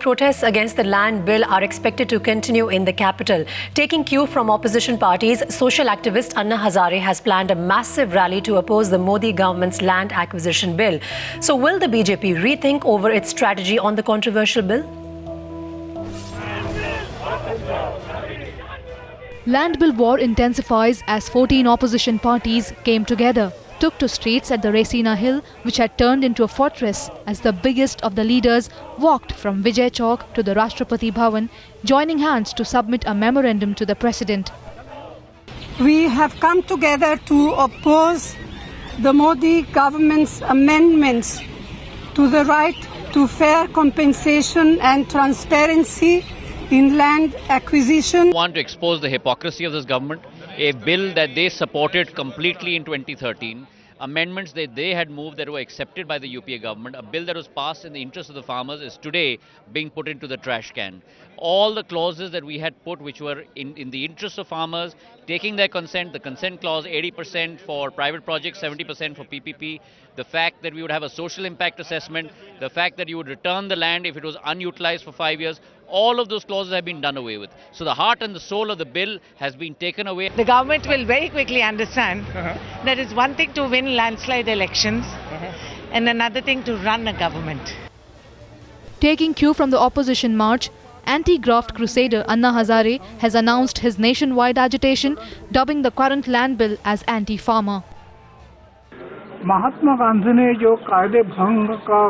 Protests against the land bill are expected to continue in the capital. Taking cue from opposition parties, social activist Anna Hazare has planned a massive rally to oppose the Modi government's land acquisition bill. So will the BJP rethink over its strategy on the controversial bill? Land bill war intensifies as 14 opposition parties came together, took to streets at the Raisina Hill, which had turned into a fortress as the biggest of the leaders walked from Vijay Chowk to the Rashtrapati Bhavan, joining hands to submit a memorandum to the president. We have come together to oppose the Modi government's amendments to the right to fair compensation and transparency in land acquisition. I want to expose the hypocrisy of this government. A bill that they supported completely in 2013, amendments that they had moved that were accepted by the UPA government, a bill that was passed in the interest of the farmers is today being put into the trash can. All the clauses that we had put which were in the interest of farmers, taking their consent, the consent clause 80% for private projects, 70% for PPP, the fact that we would have a social impact assessment, the fact that you would return the land if it was unutilized for 5 years, all of those clauses have been done away with. So the heart and the soul of the bill has been taken away. The government will very quickly understand that it's one thing to win landslide elections and another thing to run a government. Taking cue from the opposition march, anti-graft crusader Anna Hazare has announced his nationwide agitation, dubbing the current land bill as anti-farmer. Mahatma Gandhi ने जो कायदे भंग का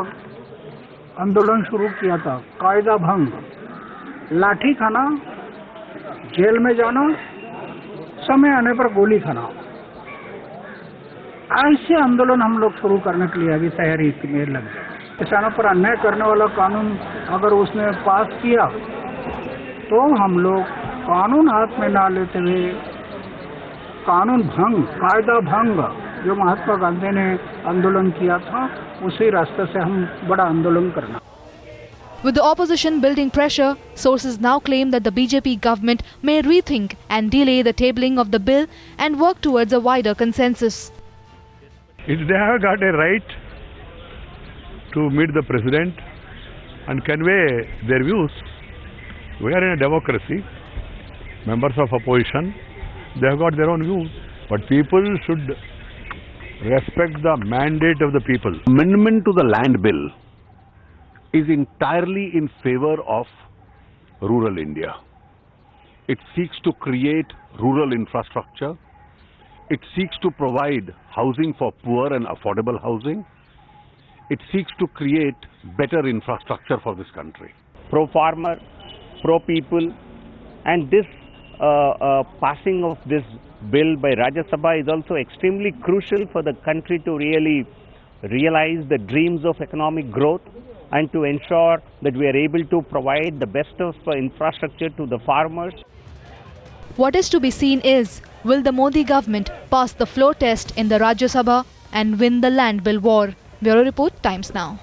आंदोलन शुरू किया था, कायदा भंग, लाठी खाना, जेल में जाना, समय आने पर गोली खाना, ऐसे आंदोलन हम लोग शुरू करने के लिए अभी तैयारी में लग गए। किसानों पर अन्याय करने वाला कानून अगर उसने पास किया तो हम लोग कानून हाथ में ना लेते हुए कानून भंग, कायदा भंग जो महात्मा गांधी ने आंदोलन किया था, उसी रास्ते से हम बड़ा आंदोलन करना। With the opposition building pressure, sources now claim that the BJP government may rethink and delay the tabling of the bill and work towards a wider consensus. They have got a right to meet the president and convey their views. We are in a democracy. Members of opposition, they have got their own views. But people should respect the mandate of the people. Amendment to the land bill is entirely in favor of rural India. It seeks to create rural infrastructure. It seeks to provide housing for poor and affordable housing. It seeks to create better infrastructure for this country. Pro-farmer, pro-people, and this passing of this bill by Rajya Sabha is also extremely crucial for the country to really realize the dreams of economic growth and to ensure that we are able to provide the best of infrastructure to the farmers. What is to be seen is, will the Modi government pass the floor test in the Rajya Sabha and win the land bill war? Bureau Report, Times Now.